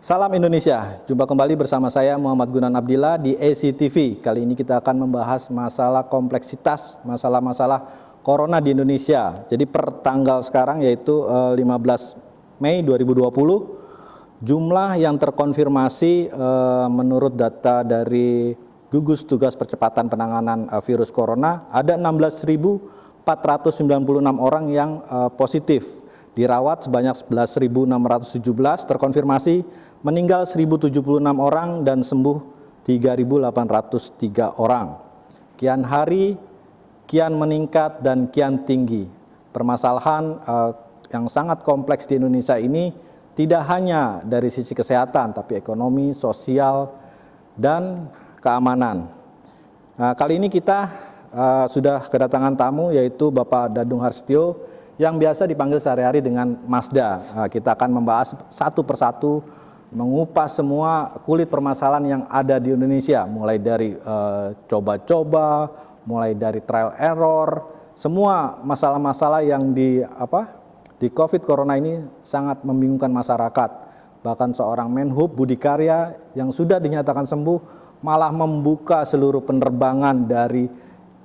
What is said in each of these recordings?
Salam Indonesia, jumpa kembali bersama saya Muhammad Gunan Abdillah di ACTV. Kali ini kita akan membahas masalah kompleksitas, masalah-masalah Corona di Indonesia. Jadi per tanggal sekarang yaitu 15 Mei 2020, jumlah yang terkonfirmasi menurut data dari Gugus Tugas Percepatan Penanganan Virus Corona ada 16.496 orang yang positif. Dirawat sebanyak 11.617, terkonfirmasi meninggal 1.076 orang dan sembuh 3.803 orang. Kian hari kian meningkat dan kian tinggi. Permasalahan yang sangat kompleks di Indonesia ini tidak hanya dari sisi kesehatan, tapi ekonomi, sosial, dan keamanan. Nah, kali ini kita sudah kedatangan tamu yaitu Bapak Dadung Harsetio yang biasa dipanggil sehari-hari dengan Masda. Kita akan membahas satu persatu, mengupas semua kulit permasalahan yang ada di Indonesia, mulai dari coba-coba, mulai dari trial error, semua masalah-masalah yang di COVID Corona ini sangat membingungkan masyarakat. Bahkan seorang Menhub Budi Karya yang sudah dinyatakan sembuh malah membuka seluruh penerbangan dari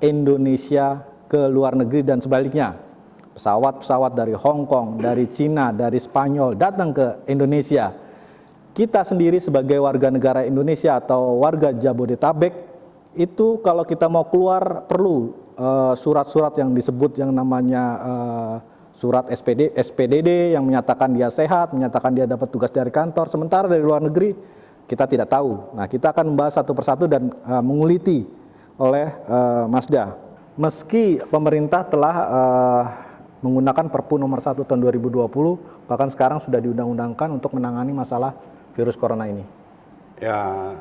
Indonesia ke luar negeri dan sebaliknya. Pesawat-pesawat dari Hong Kong, dari Cina, dari Spanyol datang ke Indonesia. Kita sendiri sebagai warga negara Indonesia atau warga Jabodetabek itu kalau kita mau keluar perlu surat-surat yang disebut yang namanya surat SPDD yang menyatakan dia sehat, menyatakan dia dapat tugas dari kantor. Sementara dari luar negeri kita tidak tahu. Nah, kita akan membahas satu persatu dan menguliti oleh Masda. Meski pemerintah telah menggunakan Perpu nomor 1 tahun 2020, bahkan sekarang sudah diundang-undangkan untuk menangani masalah virus corona ini. Ya,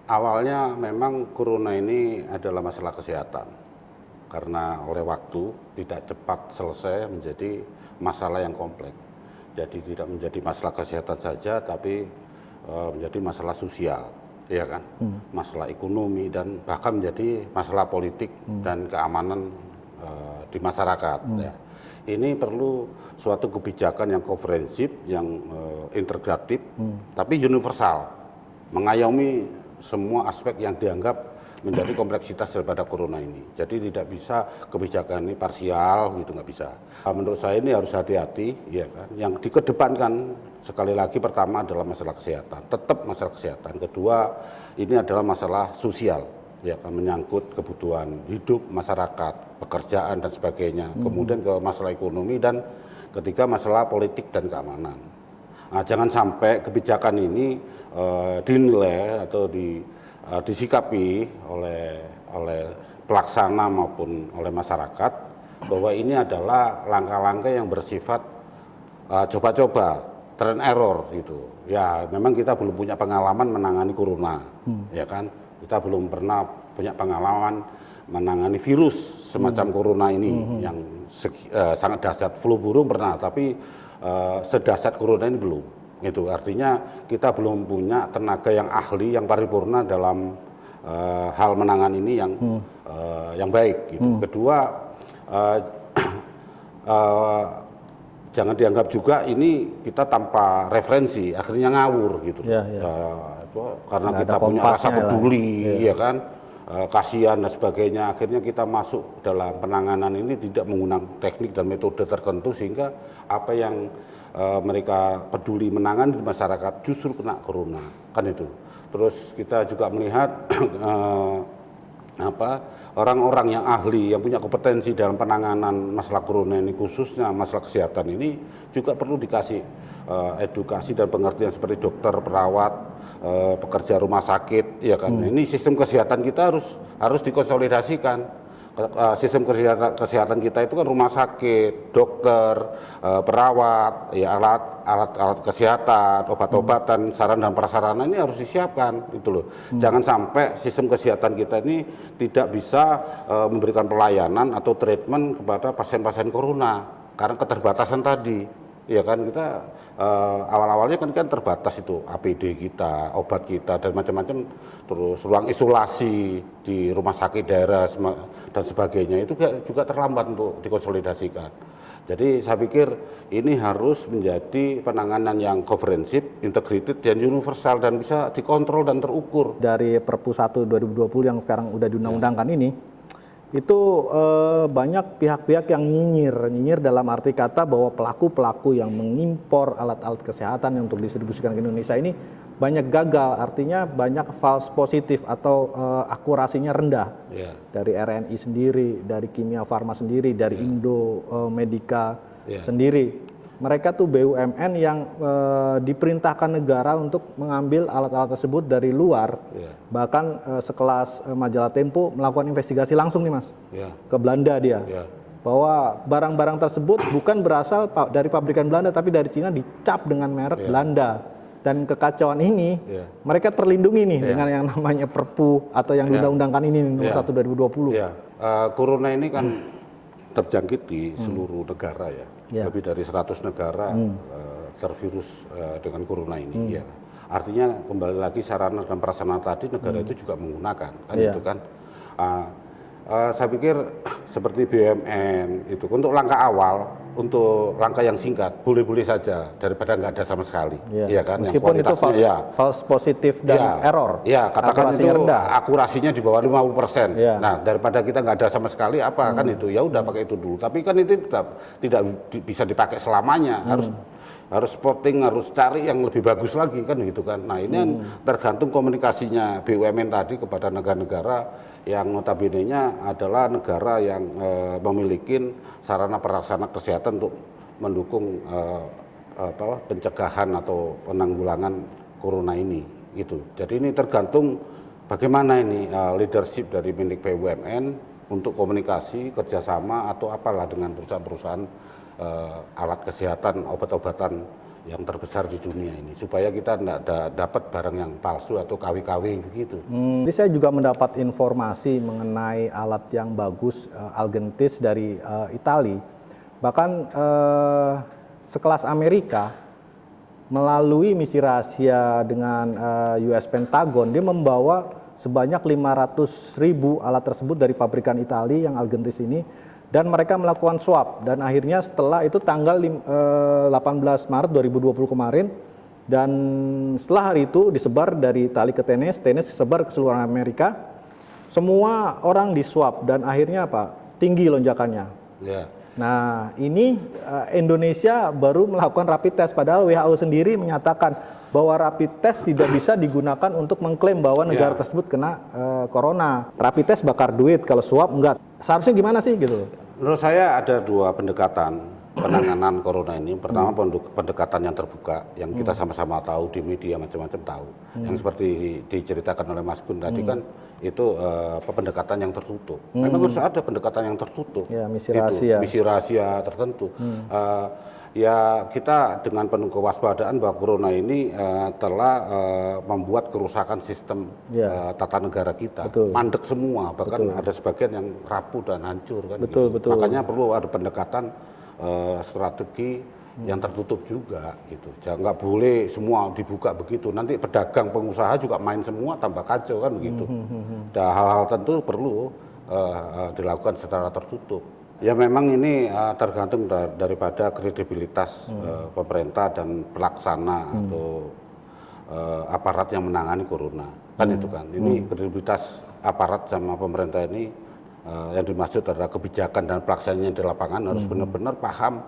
awalnya memang corona ini adalah masalah kesehatan. Karena oleh waktu tidak cepat selesai menjadi masalah yang kompleks. Jadi tidak menjadi masalah kesehatan saja, tapi menjadi masalah sosial, ya kan? Masalah ekonomi dan bahkan menjadi masalah politik dan keamanan di masyarakat. Ya. Ini perlu suatu kebijakan yang komprehensif, yang integratif, tapi universal, mengayomi semua aspek yang dianggap menjadi kompleksitas daripada corona ini. Jadi tidak bisa kebijakan ini parsial, gitu nggak bisa. Menurut saya ini harus hati-hati, ya kan. Yang dikedepankan sekali lagi pertama adalah masalah kesehatan, tetap masalah kesehatan. Kedua ini adalah masalah sosial, ya kan, menyangkut kebutuhan hidup masyarakat, pekerjaan dan sebagainya. Kemudian ke masalah ekonomi dan ketiga masalah politik dan keamanan. Nah, jangan sampai kebijakan ini dinilai atau disikapi oleh pelaksana maupun oleh masyarakat bahwa ini adalah langkah-langkah yang bersifat coba-coba, trial error gitu. Ya, memang kita belum punya pengalaman menangani corona, ya kan? Kita belum pernah punya pengalaman menangani virus semacam corona ini yang sangat dahsyat. Flu burung pernah, tapi sedahsyat corona ini belum. Itu artinya kita belum punya tenaga yang ahli, yang paripurna dalam hal menangani ini yang baik. Gitu. Kedua, jangan dianggap juga ini kita tanpa referensi, akhirnya ngawur gitu. Karena nggak kita punya rasa peduli, ya kan, kasihan dan sebagainya. Akhirnya kita masuk dalam penanganan ini tidak menggunakan teknik dan metode tertentu sehingga apa yang mereka peduli menangani di masyarakat justru kena corona, kan itu. Terus kita juga melihat orang-orang yang ahli yang punya kompetensi dalam penanganan masalah corona ini, khususnya masalah kesehatan ini juga perlu dikasih edukasi dan pengertian seperti dokter, perawat, pekerja rumah sakit, ya kan. Ini sistem kesehatan kita harus dikonsolidasikan. Sistem kesehatan kita itu kan rumah sakit, dokter, perawat, ya alat kesehatan, obat-obatan, sarana dan prasarana ini harus disiapkan, gitu loh. Jangan sampai sistem kesehatan kita ini tidak bisa memberikan pelayanan atau treatment kepada pasien-pasien corona karena keterbatasan tadi, ya kan. Kita awal-awalnya kan terbatas itu APD kita, obat kita dan macam-macam, terus ruang isolasi di rumah sakit daerah dan sebagainya itu juga terlambat untuk dikonsolidasikan. Jadi saya pikir ini harus menjadi penanganan yang komprehensif, integrated, dan universal, dan bisa dikontrol dan terukur. Dari Perpu 1 2020 yang sekarang udah diundang-undangkan ini, itu banyak pihak-pihak yang nyinyir dalam arti kata bahwa pelaku-pelaku yang mengimpor alat-alat kesehatan yang untuk distribusikan ke Indonesia ini banyak gagal, artinya banyak false positif atau akurasinya rendah. Dari RNI sendiri, dari Kimia Farma sendiri, dari Indo Medica sendiri. Mereka tuh BUMN yang diperintahkan negara untuk mengambil alat-alat tersebut dari luar. Bahkan sekelas majalah Tempo melakukan investigasi langsung nih Mas, ke Belanda dia. Bahwa barang-barang tersebut bukan berasal dari pabrikan Belanda, tapi dari Cina, dicap dengan merek Belanda. Dan kekacauan ini mereka terlindungi nih dengan yang namanya Perpu atau yang diundang-undangkan ini nomor 1 2020. Corona ini kan terjangkit di seluruh negara ya. Lebih dari 100 negara tervirus dengan corona ini. Artinya kembali lagi sarana dan prasarana tadi negara itu juga menggunakan kan itu kan. Saya pikir seperti BUMN itu untuk langkah awal, untuk langkah yang singkat boleh-boleh saja daripada nggak ada sama sekali, ya kan? Meskipun itu false positif dan error, katakan itu rendah. akurasinya di bawah 50%. Nah, daripada kita nggak ada sama sekali apa kan itu, ya udah pakai itu dulu. Tapi kan itu tidak bisa dipakai selamanya, harus spotting, harus cari yang lebih bagus lagi kan gitu kan. Nah ini tergantung komunikasinya BUMN tadi kepada negara-negara yang notabene-nya adalah negara yang memiliki sarana prasarana kesehatan untuk mendukung pencegahan atau penanggulangan corona ini gitu. Jadi ini tergantung bagaimana ini leadership dari milik BUMN untuk komunikasi, kerjasama atau apalah dengan perusahaan-perusahaan alat kesehatan, obat-obatan yang terbesar di dunia ini, supaya kita tidak dapat barang yang palsu atau KW-KW begitu. Jadi saya juga mendapat informasi mengenai alat yang bagus, Algentis dari Italia. Bahkan sekelas Amerika melalui misi rahasia dengan US Pentagon, dia membawa sebanyak 500.000 alat tersebut dari pabrikan Italia yang Algentis ini. Dan mereka melakukan swab, dan akhirnya setelah itu tanggal 18 Maret 2020 kemarin, dan setelah hari itu disebar dari Itali ke Tennessee disebar ke seluruh Amerika, semua orang di swab dan akhirnya apa? Tinggi lonjakannya. Nah ini Indonesia baru melakukan rapid test, padahal WHO sendiri menyatakan bahwa rapid test tidak bisa digunakan untuk mengklaim bahwa negara tersebut kena corona. Rapid test bakar duit, kalau swab enggak. Seharusnya gimana sih gitu? Menurut saya ada dua pendekatan penanganan corona ini. Pertama pendekatan yang terbuka, yang kita sama-sama tahu di media macam-macam tahu. Yang seperti diceritakan oleh Mas Gun tadi kan itu pendekatan yang tertutup. Memang harus ada pendekatan yang tertutup. Misi rahasia tertentu. Ya kita dengan penuh kewaspadaan bahwa corona ini telah membuat kerusakan sistem tata negara kita. Mandek semua, bahkan ada sebagian yang rapuh dan hancur kan. Makanya perlu ada pendekatan strategi yang tertutup juga gitu. Jangan nggak boleh semua dibuka begitu. Nanti pedagang, pengusaha juga main semua, tambah kacau kan begitu. Dan hal-hal tentu perlu dilakukan secara tertutup. Ya memang ini tergantung daripada kredibilitas pemerintah dan pelaksana atau aparat yang menangani corona. Kan itu kan. Ini kredibilitas aparat sama pemerintah ini yang dimaksud adalah kebijakan dan pelaksanaannya di lapangan harus benar-benar paham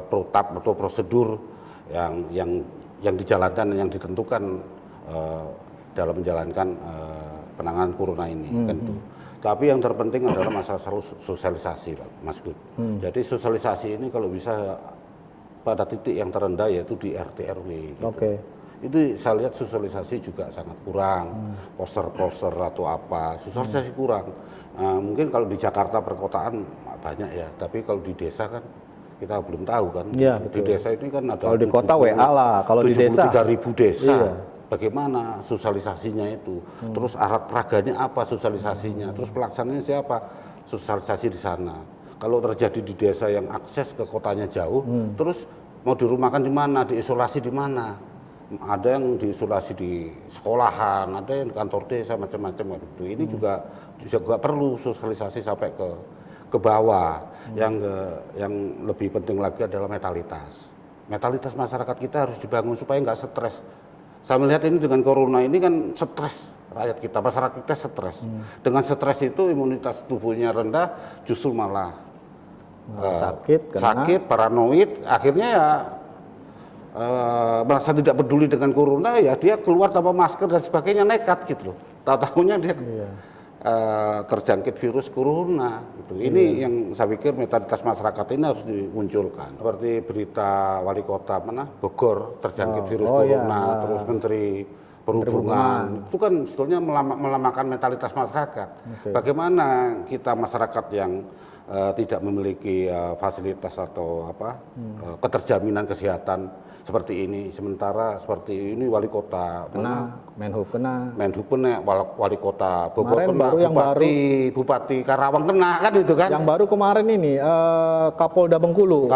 protap atau prosedur yang dijalankan dan yang ditentukan dalam menjalankan penanganan corona ini. Kan itu. Tapi yang terpenting adalah masalah sosialisasi, Pak Mas Gun. Jadi sosialisasi ini kalau bisa pada titik yang terendah yaitu di RT RW. Gitu. Itu saya lihat sosialisasi juga sangat kurang, poster-poster atau apa, sosialisasi kurang. Mungkin kalau di Jakarta perkotaan banyak ya, tapi kalau di desa kan kita belum tahu kan. Di desa ini kan ada. Kalau di kota WA lah, kalau di desa 73.000 desa. Bagaimana sosialisasinya itu, terus alat raganya apa sosialisasinya, terus pelaksananya siapa, sosialisasi di sana. Kalau terjadi di desa yang akses ke kotanya jauh, terus mau dirumahkan di mana, diisolasi di mana. Ada yang diisolasi di sekolahan, ada yang di kantor desa macam-macam gitu. Ini juga perlu sosialisasi sampai ke ke bawah. Yang lebih penting lagi adalah mentalitas. Mentalitas masyarakat kita harus dibangun supaya nggak stres. Saya melihat ini dengan corona ini kan stres rakyat kita, masyarakat kita stres. Dengan stres itu imunitas tubuhnya rendah, justru malah sakit, paranoid, akhirnya ya merasa tidak peduli dengan corona, ya dia keluar tanpa masker dan sebagainya, nekat gitu loh. Tahu-tahunya dia terjangkit virus corona. Gitu. Ini yang saya pikir mentalitas masyarakat ini harus dimunculkan. Seperti berita wali kota Bogor terjangkit virus corona, terus Menteri Perhubungan. Itu kan sebetulnya melamakan mentalitas masyarakat. Bagaimana kita masyarakat yang tidak memiliki fasilitas atau keterjaminan kesehatan seperti ini, sementara seperti ini wali kota Menhub kena, wali kota Bogor kena, Bupati Karawang kena, kan itu kan. Yang baru kemarin ini Kapolda Bengkulu.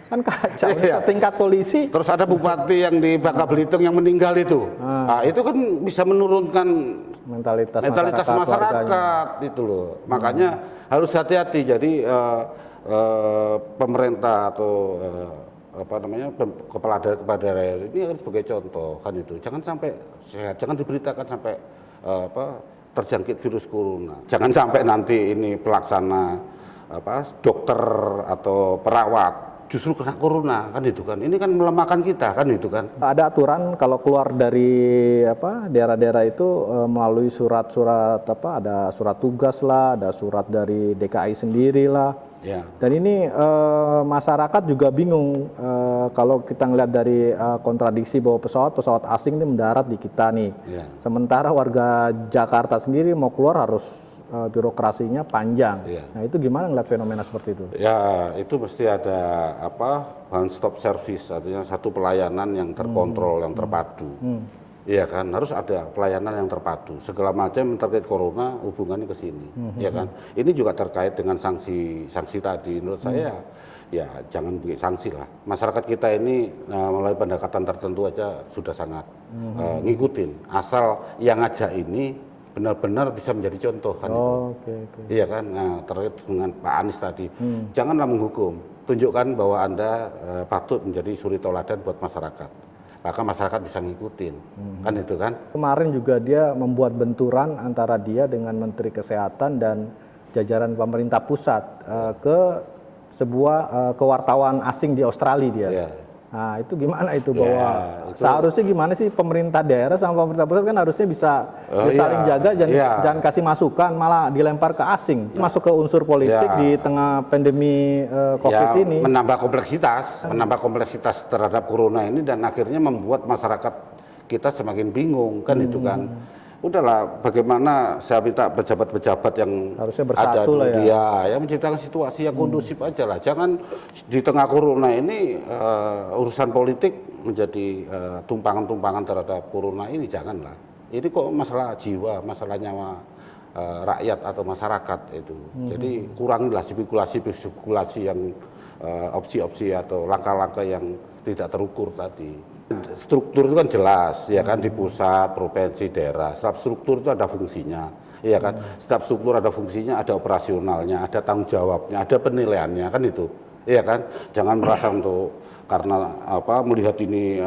Kan kacau, tingkat polisi. Terus ada bupati yang di Bangka Belitung yang meninggal itu. Nah, itu kan bisa menurunkan mentalitas masyarakat itu loh. Makanya harus hati-hati. Jadi pemerintah atau kepala daerah ini harus sebagai contoh kan itu. Jangan sampai sehat, jangan diberitakan sampai terjangkit virus corona. Jangan sampai nanti ini pelaksana dokter atau perawat justru kena corona, kan itu kan. Ini kan melemahkan kita, kan itu kan. Ada aturan kalau keluar dari daerah-daerah itu melalui surat-surat ada surat tugas lah, ada surat dari DKI sendiri lah. Ya. Dan ini masyarakat juga bingung kalau kita ngelihat dari kontradiksi bahwa pesawat asing ini mendarat di kita nih. Ya. Sementara warga Jakarta sendiri mau keluar harus birokrasinya panjang. Iya. Nah, itu gimana ngeliat fenomena seperti itu? Ya, itu mesti ada one stop service, artinya satu pelayanan yang terkontrol, yang terpadu. Iya kan, harus ada pelayanan yang terpadu. Segala macam terkait corona hubungannya ke sini, ya kan. Ini juga terkait dengan sanksi tadi. Menurut saya ya jangan bikin sanksi lah. Masyarakat kita ini melalui pendekatan tertentu aja sudah sangat ngikutin. Asal yang ngajak ini benar-benar bisa menjadi contoh kan itu. Iya kan, terkait dengan Pak Anies tadi. Janganlah menghukum, tunjukkan bahwa Anda patut menjadi suri toladan buat masyarakat. Maka masyarakat bisa ngikutin, kan itu kan. Kemarin juga dia membuat benturan antara dia dengan Menteri Kesehatan dan jajaran pemerintah pusat ke sebuah kewartawan asing di Australia dia. Yeah. Nah, itu gimana itu bahwa seharusnya gimana sih pemerintah daerah sama pemerintah pusat kan harusnya bisa saling jaga, jangan kasih masukan malah dilempar ke asing. Masuk ke unsur politik di tengah pandemi Covid ini. Menambah kompleksitas terhadap corona ini dan akhirnya membuat masyarakat kita semakin bingung kan itu kan. Udahlah, bagaimana saya minta pejabat-pejabat yang harusnya ada lah yang menciptakan situasi yang kondusif aja lah. Jangan di tengah corona ini urusan politik menjadi tumpangan-tumpangan terhadap corona ini, janganlah. Ini kok masalah jiwa, masalah nyawa rakyat atau masyarakat itu. Jadi kurangilah spekulasi yang opsi-opsi atau langkah-langkah yang tidak terukur tadi. Struktur itu kan jelas, ya kan, di pusat, provinsi, daerah. Setiap struktur itu ada fungsinya, ya kan. Setiap struktur ada fungsinya, ada operasionalnya, ada tanggung jawabnya, ada penilaiannya, kan itu, ya kan. Jangan merasa karena melihat ini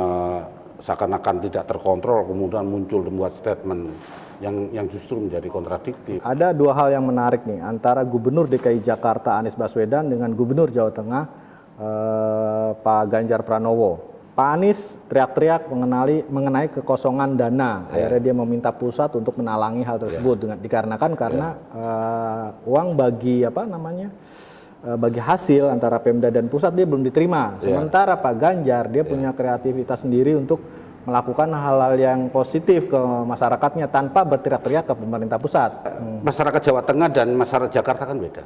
seakan-akan tidak terkontrol, kemudian muncul membuat statement yang justru menjadi kontradiktif. Ada dua hal yang menarik nih antara Gubernur DKI Jakarta Anies Baswedan dengan Gubernur Jawa Tengah Pak Ganjar Pranowo. Pak Anies teriak-teriak mengenai kekosongan dana. Akhirnya dia meminta pusat untuk menalangi hal tersebut karena uang bagi bagi hasil antara Pemda dan pusat dia belum diterima. Sementara Pak Ganjar dia punya kreativitas sendiri untuk melakukan hal-hal yang positif ke masyarakatnya tanpa berteriak-teriak ke pemerintah pusat. Masyarakat Jawa Tengah dan masyarakat Jakarta kan beda.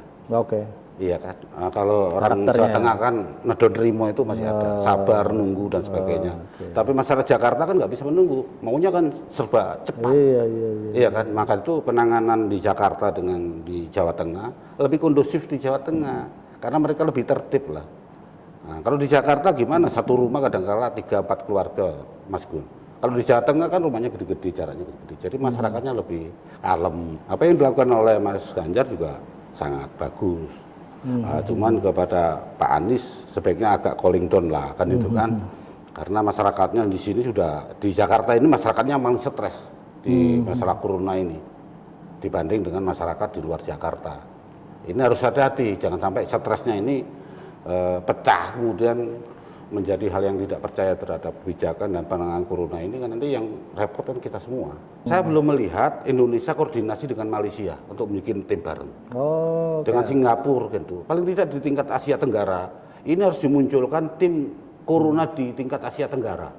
Iya kan, kalau orang Jawa Tengah kan nedon rimo itu masih ada, sabar, nunggu dan sebagainya. Tapi masyarakat Jakarta kan nggak bisa menunggu, maunya kan serba cepat. Iya kan, maka itu penanganan di Jakarta dengan di Jawa Tengah lebih kondusif di Jawa Tengah, karena mereka lebih tertib lah. Nah, kalau di Jakarta gimana? Satu rumah kadang-kala 3-4 keluarga, Mas Gun. Kalau di Jawa Tengah kan rumahnya gede-gede, jaraknya gede-gede. Jadi masyarakatnya lebih kalem. Apa yang dilakukan oleh Mas Ganjar juga sangat bagus. Cuman kepada Pak Anies sebaiknya agak calling down lah kan itu kan. Karena masyarakatnya di sini sudah di Jakarta ini masyarakatnya memang stres di masalah corona ini dibanding dengan masyarakat di luar Jakarta. Ini harus hati-hati, jangan sampai stresnya ini pecah kemudian menjadi hal yang tidak percaya terhadap kebijakan dan penanganan corona ini kan nanti yang repot kan kita semua. Saya belum melihat Indonesia koordinasi dengan Malaysia untuk bikin tim bareng. Oh, Dengan Singapura gitu. Paling tidak di tingkat Asia Tenggara. Ini harus dimunculkan tim corona di tingkat Asia Tenggara.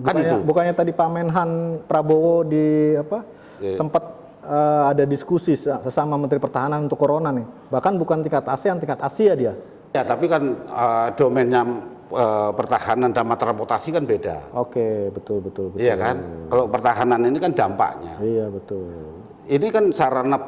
Kan bukannya tadi Pak Menhan Prabowo sempat ada diskusi sesama Menteri Pertahanan untuk corona nih. Bahkan bukan tingkat ASEAN, tingkat Asia dia. Ya, tapi kan domainnya pertahanan dan transportasi kan beda. Oke, betul. Iya kan? Kalau pertahanan ini kan dampaknya. Iya, betul. Ini kan sarana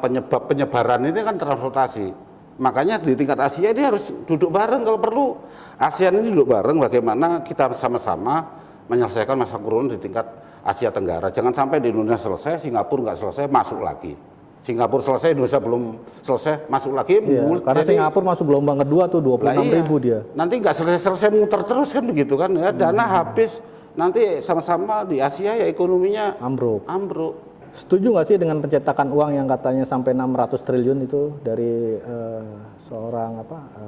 penyebaran ini kan transportasi. Makanya di tingkat Asia ini harus duduk bareng kalau perlu. ASEAN ini duduk bareng bagaimana kita sama-sama menyelesaikan masalah corona di tingkat Asia Tenggara. Jangan sampai di Indonesia selesai, Singapura nggak selesai, masuk lagi. Singapura selesai, Indonesia belum selesai, masuk lagi. Iya, karena Singapura masuk gelombang kedua tuh 26.000 dia. Nanti nggak selesai muter terus kan begitu kan ya, dana habis, nanti sama-sama di Asia ya ekonominya ambruk. Setuju nggak sih dengan pencetakan uang yang katanya sampai 600 triliun itu dari seorang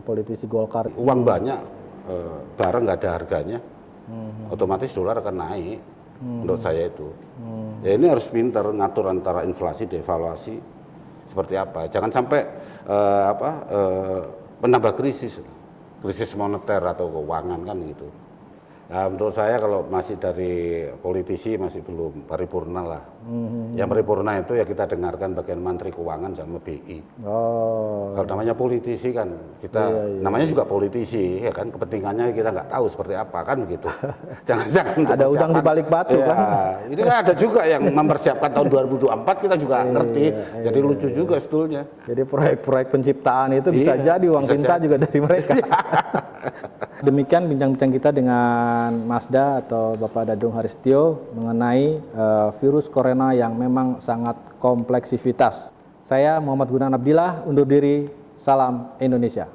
politisi Golkar? Uang banyak, barang nggak ada harganya, otomatis dolar akan naik. Menurut saya itu. Ya ini harus pintar ngatur antara inflasi, devaluasi seperti apa. Jangan sampai menambah krisis moneter atau keuangan kan gitu. Nah, menurut saya kalau masih dari politisi masih belum paripurna lah. Yang paripurna itu ya kita dengarkan bagian Menteri Keuangan sama BI. Kalau namanya politisi kan kita namanya juga politisi ya kan, kepentingannya kita nggak tahu seperti apa kan gitu. Jangan ada udang di balik batu kan. Ini kan ada juga yang mempersiapkan tahun 2024 kita juga ngerti. Jadi lucu juga sebetulnya. Jadi proyek-proyek penciptaan itu bisa jadi uang tinta juga dari mereka. Demikian bincang-bincang kita dengan Masda atau Bapak Dadung Haristio mengenai virus corona yang memang sangat kompleksivitas. Saya Muhammad Gunan Abdillah undur diri, salam Indonesia.